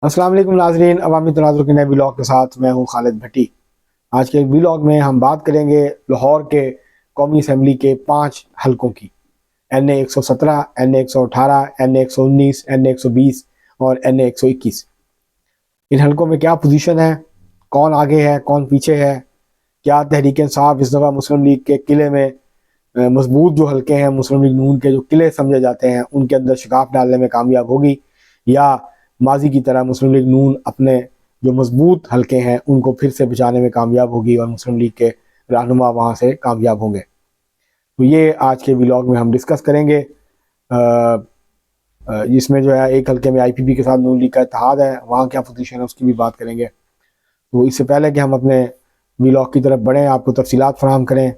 अस्सलाम वालेकुम नाज़रीन, अवामी तनाज़ुर के नए व्लॉग के साथ मैं हूं खालिद भट्टी। आज के व्लॉग में हम बात करेंगे लाहौर के कौमी असम्बली के 5 हलकों की। NA 117, NA 118, NA 119, NA 120 और NA 121। इन हलकों में क्या पोजीशन है, कौन आगे है कौन पीछे है, क्या तहरीक इंसाफ इस दफ़ा मुस्लिम लीग के किले में मजबूत जो हलके हैं मुस्लिम लीग नून के जो किले समझे जाते हैं उनके अंदर शिकाफ डालने में कामयाब होगी, या माजी की तरह मुस्लिम लीग नून अपने जो मजबूत हलके हैं उनको फिर से बचाने में कामयाब होगी और मुस्लिम लीग के रहनुमा वहाँ से कामयाब होंगे। तो ये आज के व्लॉग में हम डिस्कस करेंगे। जिसमें जो है एक हलके में IPP के साथ नून लीग का इत्तेहाद है, वहाँ क्या पोजीशन है उसकी भी बात करेंगे। तो इससे पहले कि हम अपने व्लॉग की तरफ बढ़ें, आपको तफसीलात फराहम करें,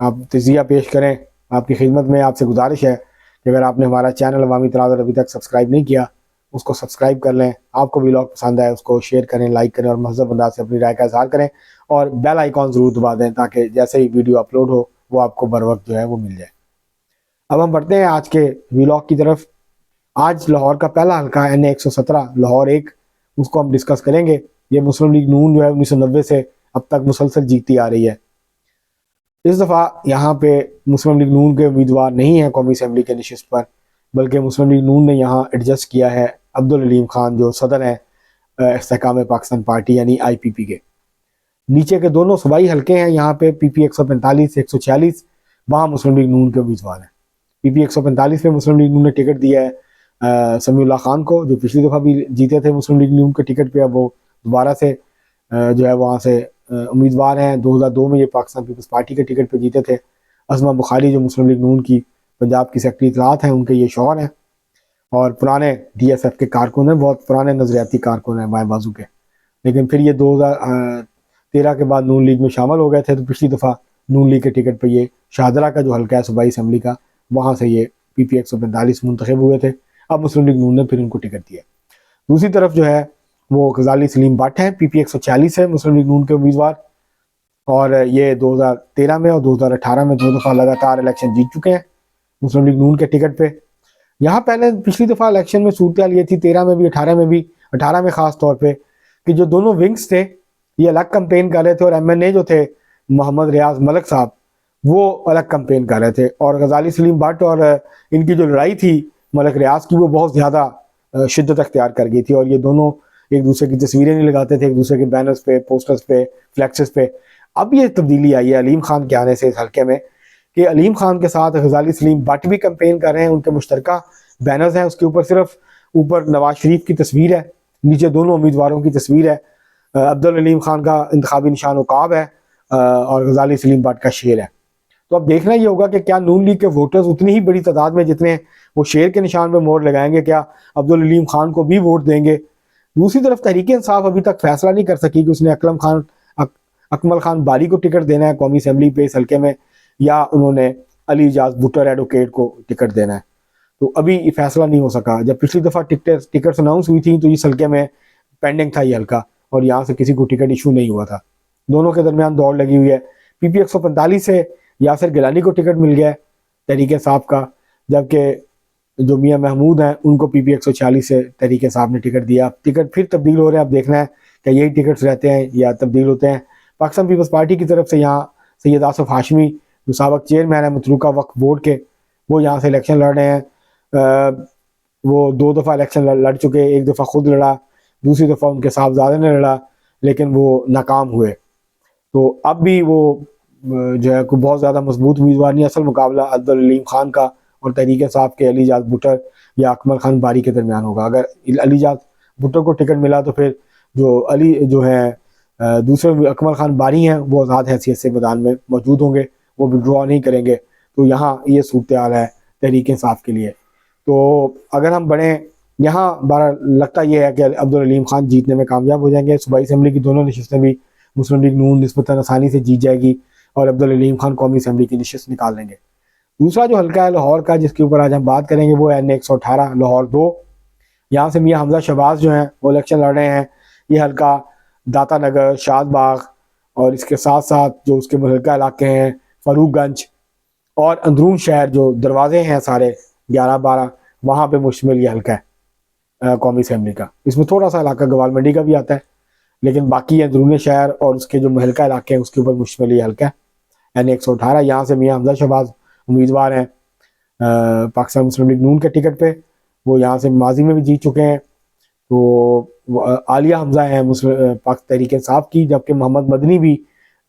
आप तजिया पेश करें, आपकी खिदमत में आपसे गुजारिश है कि अगर आपने हमारा चैनल अवामी तनाज़ुर अभी तक सब्सक्राइब नहीं किया उसको सब्सक्राइब कर लें। आपको व्लॉग पसंद आए उसको शेयर करें, लाइक करें और महज़ब अंदाज से अपनी राय का इज़हार करें और बेल आइकॉन ज़रूर दबा दें ताकि जैसे ही वीडियो अपलोड हो वो आपको बर वक्त जो है वो मिल जाए। अब हम बढ़ते हैं आज के व्लॉग की तरफ। आज लाहौर का पहला हल्का NA 117 लाहौर एक, उसको हम डिस्कस करेंगे। ये मुस्लिम लीग नून जो है 1990 से अब तक मुसलसल जीतती आ रही है। इस दफ़ा यहाँ पे मुस्लिम लीग नून के उम्मीदवार नहीं है कौमी असम्बली के नशिस्त पर, बल्कि मुस्लिम लीग नून ने यहाँ एडजस्ट किया है अब्दुल अलीम खान जो सदर हैं इस्तेहकाम पाकिस्तान पार्टी यानी IPP के। नीचे के दोनों सूबाई हल्के हैं, यहाँ पे PP 145 146, वहाँ मुस्लिम लीग नून के उम्मीदवार हैं। PP 145 में मुस्लिम लीग नून ने टिकट दिया है समीउल्लाह खान को, जो पिछली दफ़ा भी जीते थे मुस्लिम लीग नून के टिकट पे। अब वो दोबारा से जो है वहाँ से उम्मीदवार हैं। 2002 में ये पाकिस्तान पीपल्स पार्टी के टिकट पे जीते थे। अज़मा बुखारी जो मुस्लिम लीग नून की पंजाब की सेक्रेटरी इत्तलात हैं उनके ये शौहर हैं और पुराने DSF के कारकुन हैं, बहुत पुराने नज़रियाती कारकुन हैं बाएं बाजू के। लेकिन फिर ये 2013 के बाद नून लीग में शामिल हो गए थे, तो पिछली दफ़ा नून लीग के टिकट पर ये शाहदरा का जो हल्का है सूबाई असम्बली का, वहाँ से ये PP 145 मुंतखब हुए थे। अब मुस्लिम लीग नून ने फिर उनको टिकट दिया। दूसरी तरफ जो है वो गजाली सलीम भट्ट हैं, PP 146 है मुस्लिम लीग नून के उम्मीदवार, और ये 2013 में और 2018 में 2 दफ़ा लगातार इलेक्शन जीत चुके हैं मुस्लिम लीग नून के टिकट पे। यहाँ पहले पिछली दफ़ा इलेक्शन में सूरत हाल ये थी, 13 में भी 18 में भी, 18 में ख़ास तौर पे, कि जो दोनों विंग्स थे ये अलग कंपेन कर रहे थे और MNA जो थे मोहम्मद रियाज मलिक साहब वो अलग कंपेन कर रहे थे। और गजाली सलीम भट्ट और इनकी जो लड़ाई थी मलिक रियाज की वो बहुत ज़्यादा शिद्दत अख्तियार कर गई थी और ये दोनों एक दूसरे की तस्वीरें नहीं लगाते थे, एक दूसरे के बैनर्स पे, पोस्टर्स पे, फ्लैक्सेस पे। अब ये तब्दीली आई है अलीम खान के आने से इस हल्के में कि अलीम खान के साथ गजाली सलीम भट्ट भी कंपेन कर रहे हैं। उनके मुश्तरका बैनर्स हैं, उसके ऊपर सिर्फ ऊपर नवाज शरीफ की तस्वीर है, नीचे दोनों उम्मीदवारों की तस्वीर है। अब्दुल अलीम खान का इंतखाबी निशान उकाब है और गजाली सलीम भट्ट का शेर है। तो अब देखना ये होगा कि क्या नून लीग के वोटर्स उतनी ही बड़ी तादाद में जितने वो शेर के निशान पर मोहर लगाएंगे, क्या अब्दुल अलीम खान को भी वोट देंगे। दूसरी तरफ तहरीक इंसाफ अभी तक फैसला नहीं कर सकी कि उसने अकमल खान बारी को टिकट देना है कौमी असम्बली पे इस हल्के में, या उन्होंने अली इजाज भुट्टर एडवोकेट को टिकट देना है। तो अभी ये फैसला नहीं हो सका। जब पिछली दफ़ा टिकट अनाउंस हुई थी तो इस हल्के में पेंडिंग था ये हल्का और यहाँ से किसी को टिकट इशू नहीं हुआ था। दोनों के दरमियान दौड़ लगी हुई है। PP 145 से यासिर गिलानी को टिकट मिल गया है तहरीक इंसाफ का, जबकि जो मियाँ महमूद हैं उनको PP 146 से तहरीक इंसाफ ने टिकट दिया। टिकट फिर तब्दील हो रहे हैं, अब देखना है कि यही टिकट्स रहते हैं या तब्दील होते हैं। पाकिस्तान पीपल्स पार्टी की तरफ से यहाँ सैयद आसफ हाशमी जो साबिक चेयरमैन है मतरूका वक्फ बोर्ड के, वो यहाँ से इलेक्शन लड़ रहे हैं। वो 2 दफ़ा इलेक्शन लड़ चुके, एक दफ़ा खुद लड़ा, दूसरी दफ़ा उनके साहबजादे ने लड़ा, लेकिन वो नाकाम हुए। तो अब भी वो जो है कोई बहुत ज़्यादा मजबूत उम्मीदवार नहीं। असल मुकाबला अब्दुल अलीम खान का और तहरीक इंसाफ के अली इजाज भुट्टर या अकमल खान बारी के दरमियान होगा। अगर अली इजाज भुट्टर को टिकट मिला तो फिर जो अली जो है दूसरे अकमल खान बारी हैं वो आज़ाद हैसियत से मैदान में मौजूद होंगे, वो विड्रॉ नहीं करेंगे। तो यहाँ ये सूरत हाल है तहरीक इंसाफ के लिए। तो अगर हम बढ़ें यहाँ बारह लगता यह है कि अब्दुल अलीम खान जीतने में कामयाब हो जाएंगे। सूबाई असम्बली की दोनों नशिस्तें भी मुस्लिम लीग नून निस्बतन आसानी से जीत जाएगी और अब्दुल अलीम खान कौमी असम्बली की नशिस्त निकाल लेंगे। दूसरा जो हल्का है लाहौर का जिसके ऊपर आज हम बात करेंगे वो है NA 118 लाहौर 2। यहाँ से मियाँ हमजा शहबाज जो हैं वो इलेक्शन लड़ रहे हैं। ये हल्का दाता नगर, शादबाग और इसके साथ साथ जो उसके मुतल्लिका इलाके हैं फ़ारूकगंज और अंदरून शहर जो दरवाजे हैं सारे 11-12 वहाँ पे मुश्तमिल ये हल्का है। कौमी असम्बली का। इसमें थोड़ा सा इलाका गवाल मंडी का भी आता है, लेकिन बाकी अंदरून शहर और उसके जो महलका इलाके हैं उसके ऊपर मुश्तमिल ये हल्का है। N118 यहाँ से मियाँ हमजा शहबाज उम्मीदवार हैं पाकिस्तान मुस्लिम लीग नून के टिकट पे। वो यहाँ से माजी में भी जीत चुके हैं। तो आलिया हमजा हैं मुस्लिम पाक तहरीक इंसाफ की, जबकि मोहम्मद मदनी भी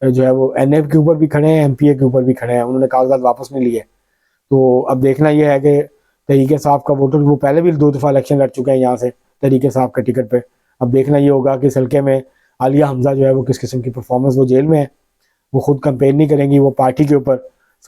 जो है वो NF के ऊपर भी खड़े हैं, MPA के ऊपर भी खड़े हैं, उन्होंने कागजात वापस नहीं लिए। तो अब देखना यह है कि तहरीक इंसाफ का वोटर, वो पहले भी 2 दफ़ा इलेक्शन लड़ चुके हैं यहाँ से तहरीक इंसाफ के टिकट पे। अब देखना ये होगा कि इस हल्के में आलिया हमजा जो है वो किस किस्म की परफॉर्मेंस, वो जेल में है, वो खुद कंपेन नहीं करेंगी, वो पार्टी के ऊपर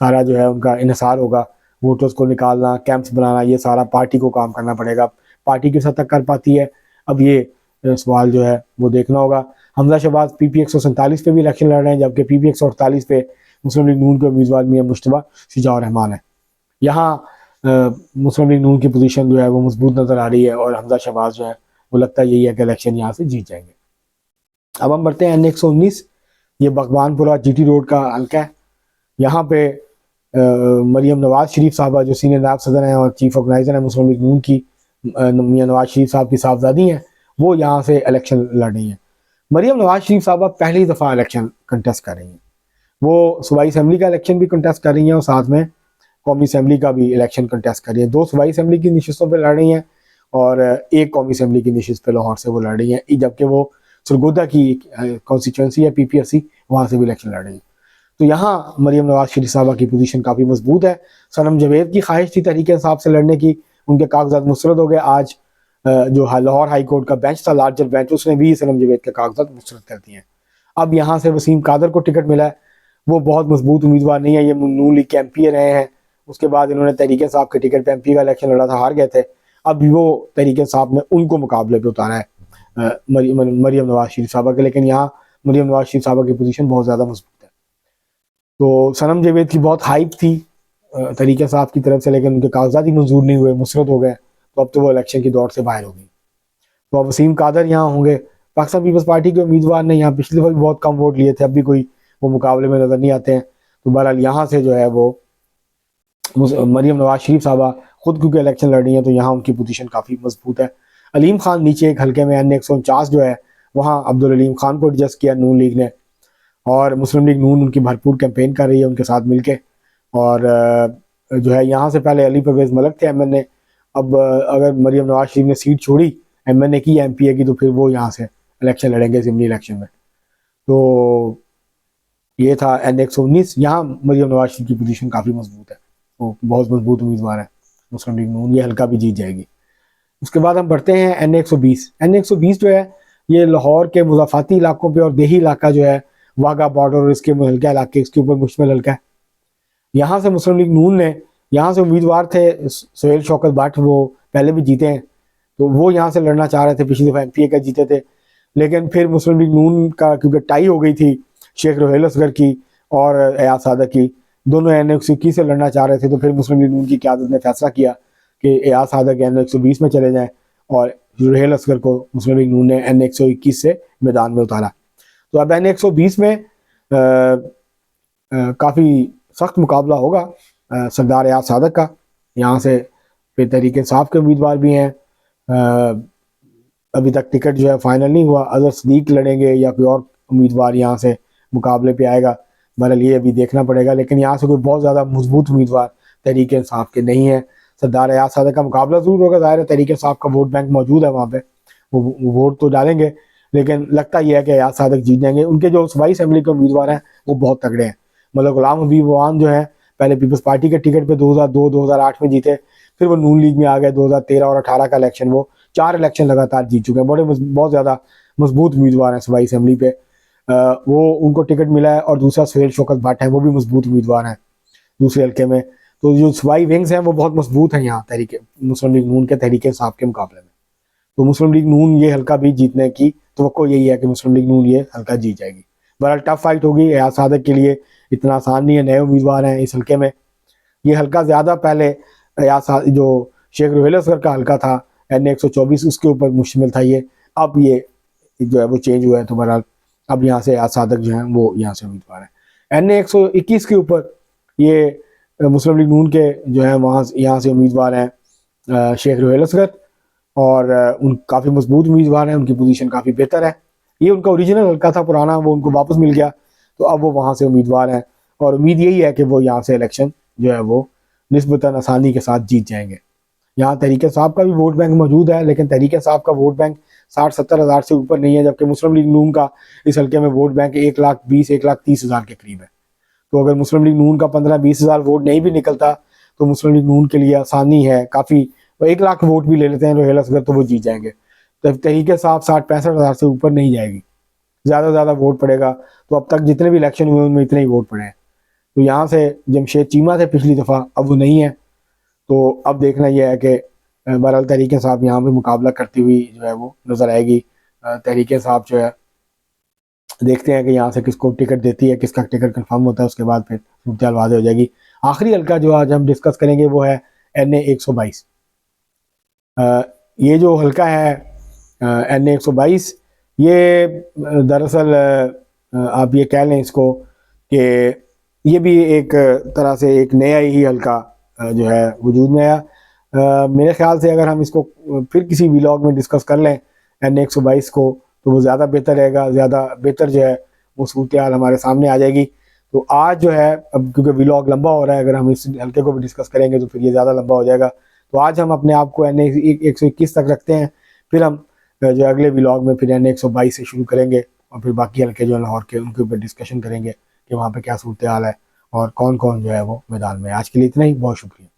सारा जो है उनका इन्हिसार होगा। वोटर्स को निकालना, कैंप्स बनाना, ये सारा पार्टी को काम करना पड़ेगा। पार्टी किस हद तक कर पाती है, अब ये सवाल जो है वो देखना होगा। हमजा शहबाज PP 147 पे भी इलेक्शन लड़ रहे हैं, जबकि PP 148 पे मुस्लिम लीग नून के उम्मीदवार मियां मुश्तबा शुजा रहमान है। यहाँ मुस्लिम लीग नून की पोजीशन जो है वो मजबूत नज़र आ रही है और हमजा शहबाज जो है वो लगता यही है कि इलेक्शन यहाँ से जीत जाएंगे। अब हम बढ़ते हैं N119, ये बगवानपुरा GT रोड का हल्का है। यहाँ पे मरियम नवाज शरीफ साहबा जो सीनियर नायब सदर हैं और चीफ ऑर्गेनाइजर हैं मुस्लिम लीग नून की, मियाँ नवाज शरीफ साहब की साहबजादी हैं, वो यहाँ से इलेक्शन लड़ रही हैं। मरियम नवाज शरीफ साहबा पहली दफ़ा इलेक्शन कंटेस्ट कर रही हैं। वो सूबाई असम्बली का इलेक्शन भी कंटेस्ट कर रही हैं और साथ में कौमी असम्बली का भी इलेक्शन कंटेस्ट कर रही हैं। 2 सूबाई असम्बली की नशिस्तों पर लड़ रही हैं और एक कौमी असम्बली की नशिस्त पे लाहौर से वो लड़ रही हैं, जबकि वो सरगोदा की कॉन्स्टिट्यूंसी है PPSC, वहाँ से भी इलेक्शन लड़ रही हैं। तो यहाँ मरियम नवाज शरीफ साहबा की पोजीशन काफ़ी मजबूत है। सनम जवेद की ख्वाहिश थी तहरीक इंसाफ से लड़ने की, उनके कागजात मुस्तरद हो गए। आज जो लाहौर हाई कोर्ट का बेंच था, लार्जर बेंच, उसने भी सनम जवेद के कागजात मुस्तरद कर दिए हैं। अब यहाँ से वसीम कादर को टिकट मिला है, वो बहुत मजबूत उम्मीदवार नहीं है, ये नून लीग के MP रहे हैं। उसके बाद इन्होंने तहरीक इंसाफ के टिकट पर MP का इलेक्शन लड़ा था, हार गए थे। अब वो तहरीक इंसाफ ने उनको मुकाबले पर उतारा है मरियम नवाज शरीफ साहबा के, लेकिन यहाँ मरियम नवाज शरीफ साहबा की पोजीशन बहुत ज़्यादा मजबूत है। तो सनम जवेद की बहुत हाइप थी तहरीक इंसाफ की तरफ से, लेकिन उनके कागजात ही मंजूर नहीं हुए, मुस्तरद हो गए, तो अब तो वो इलेक्शन की दौड़ से बाहर हो गई। तो अब वसीम कादर यहाँ होंगे। पाकिस्तान पीपल्स पार्टी के उम्मीदवार ने यहाँ पिछली बार बहुत कम वोट लिए थे, अब भी कोई वो मुकाबले में नज़र नहीं आते हैं। तो बहरहाल यहाँ से जो है वो मरियम नवाज शरीफ साहबा खुद क्योंकि इलेक्शन लड़ रही हैं, तो यहाँ उनकी पोजीशन काफ़ी मजबूत है। अलीम खान नीचे एक हल्के में N149 जो है, वहाँ अब्दुल अलीम खान को एडजस्ट किया नून लीग ने, और मुस्लिम लीग नून उनकी भरपूर कैंपेन कर रही है उनके साथ मिलके। और जो है यहाँ से पहले अली परवेज़ मलिक थे MNA, अब अगर मरियम नवाज शरीफ ने सीट छोड़ी MNA की MPA की, तो फिर वो यहाँ से इलेक्शन लड़ेंगे असेंबली इलेक्शन में। तो ये था N119। यहाँ मरियम नवाज शरीफ की पोजीशन काफ़ी मजबूत है, वो बहुत मजबूत उम्मीदवार है मुस्लिम लीग नून, ये हल्का भी जीत जाएगी। उसके बाद हम बढ़ते हैं N120 जो है ये लाहौर के मुज़ाफ़ाती इलाकों पे और देही इलाका जो है वाघा बॉर्डर और इसके हल्का इलाके, इसके ऊपर मुश्तमिल हल्का है। यहाँ से मुस्लिम लीग नून ने, यहाँ से उम्मीदवार थे सुहेल शौकत भट्ट, वो पहले भी जीते हैं, तो वो यहाँ से लड़ना चाह रहे थे, पिछली दफ़ा MPA का जीते थे। लेकिन फिर मुस्लिम लीग नून का क्योंकि टाई हो गई थी शेख रोहेल असगर की और एयाज सादक की, दोनों N121 से लड़ना चाह रहे थे, तो फिर मुस्लिम लीग नून की क़यादत ने फैसला किया कि एयाज सादक N120 में चले जाएँ और रोहेल असगर को मुस्लिम लीग नून ने N121 से मैदान में उतारा। तो अब N120 में काफ़ी सख्त मुकाबला होगा सरदार एयाज सादक का। यहाँ से फिर तहरीक इंसाफ के उम्मीदवार भी हैं, अभी तक टिकट जो है फाइनल नहीं हुआ, अजहर सदीक लड़ेंगे या कोई और उम्मीदवार यहाँ से मुकाबले पे आएगा, बहरहाल ये अभी देखना पड़ेगा। लेकिन यहाँ से कोई बहुत ज़्यादा मजबूत उम्मीदवार तहरीक इंसाफ के नहीं है। सरदार एयाज सादक का मुकाबला ज़रूर होगा, ज़ाहिर है तहरीक इंसाफ का वोट बैंक मौजूद है वहाँ पे, वो वोट तो डालेंगे, लेकिन लगता यह है कि एयाज सादक जीत जाएंगे। उनके जो सूबाई असम्बली के उम्मीदवार हैं वो बहुत तगड़े हैं, मतलब गुलाम हबीब अवान जो है पहले पीपल्स पार्टी के टिकट पे 2002-2008 में जीते, फिर वो नून लीग में आ गए। 2013 और 18 का इलेक्शन, वो 4 इलेक्शन लगातार जीत चुके हैं, बहुत ज़्यादा मजबूत उम्मीदवार हैं सूबाई असम्बली पे। वो उनको टिकट मिला है। और दूसरा सुहेल शौकत भट्ट है, वो भी मजबूत उम्मीदवार हैं दूसरे हल्के में। तो जो सूबाई विंग्स हैं वो बहुत मजबूत हैं यहाँ तहरीक मुस्लिम लीग नून के तहरीक इंसाफ के मुकाबले में। तो मुस्लिम लीग नून ये हल्का भी जीतने की तवक्को यही है कि मुस्लिम लीग नून ये हल्का जीत जाएगी। बहरहाल टफ फाइट होगी, एयाज सादक के लिए इतना आसान नहीं है, नए उम्मीदवार हैं इस हल्के में। ये हल्का ज़्यादा पहले जो शेख रोहेल असगर का हल्का था N124 उसके ऊपर मुश्तमिल था ये, अब ये जो है वो चेंज हुआ है। तो बहरहाल अब यहाँ से एयाज सादक जो हैं वो यहाँ से उम्मीदवार हैं। N121 के ऊपर ये मुस्लिम लीग नून के जो है वहाँ यहाँ से उम्मीदवार हैं शेख रोहेल असगर और उन काफ़ी मजबूत उम्मीदवार हैं, उनकी पोजीशन काफ़ी बेहतर है। ये उनका ओरिजिनल हल्का था पुराना, वो उनको वापस मिल गया, तो अब वो वहाँ से उम्मीदवार हैं और उम्मीद यही है कि वो यहाँ से इलेक्शन जो है वो निस्बतन आसानी के साथ जीत जाएंगे। यहाँ तहरीक इंसाफ का भी वोट बैंक मौजूद है, लेकिन तहरीक इंसाफ का वोट बैंक 60-70 हज़ार से ऊपर नहीं है, जबकि मुस्लिम लीग नून का इस हल्के में वोट बैंक 1,20,000-1,30,000 के करीब है। तो अगर मुस्लिम लीग नून का 15-20 हज़ार वोट नहीं भी निकलता तो मुस्लिम लीग नून के लिए आसानी है काफ़ी, वो 1 लाख वोट भी ले लेते हैं रोहेल असगर तो वो जीत जाएंगे। तो तहरीक इंसाफ 60-65 हज़ार से ऊपर नहीं जाएगी, ज़्यादा से ज़्यादा वोट पड़ेगा। तो अब तक जितने भी इलेक्शन हुए उनमें इतने ही वोट पड़े हैं। तो यहाँ से जमशेद चीमा थे पिछली दफ़ा, अब वो नहीं है। तो अब देखना यह है कि बहरहाल तहरीक इंसाफ यहाँ पे मुकाबला करती हुई जो है वो नज़र आएगी। तहरीक इंसाफ जो है देखते हैं कि यहाँ से किसको टिकट देती है, किसका टिकट कंफर्म होता है, उसके बाद फिर सूरत वाज़ेह हो जाएगी। आखिरी हल्का जो आज हम डिस्कस करेंगे वो है NA 122। ये जो हल्का है NA 122, ये दरअसल आप ये कह लें इसको कि ये भी एक तरह से एक नया ही हल्का जो है वजूद में आया। मेरे ख्याल से अगर हम इसको फिर किसी व्लॉग में डिस्कस कर लें NA 122 को, तो वो ज़्यादा बेहतर रहेगा, ज़्यादा बेहतर जो है वो सूरत हाल हमारे सामने आ जाएगी। तो आज जो है, अब क्योंकि व्लॉग लंबा हो रहा है, अगर हम इस हल्के को भी डिस्कस करेंगे तो फिर ये ज़्यादा लंबा हो जाएगा। तो आज हम अपने आप को NA 121 तक रखते हैं, फिर हम जो अगले व्लॉग में फिर NA 122 से शुरू करेंगे और फिर बाकी हल्के जो लाहौर के उनके ऊपर डिस्कशन करेंगे कि वहाँ पर क्या सूरत हाल है और कौन कौन जो है वो मैदान में। आज के लिए इतना ही, बहुत शुक्रिया।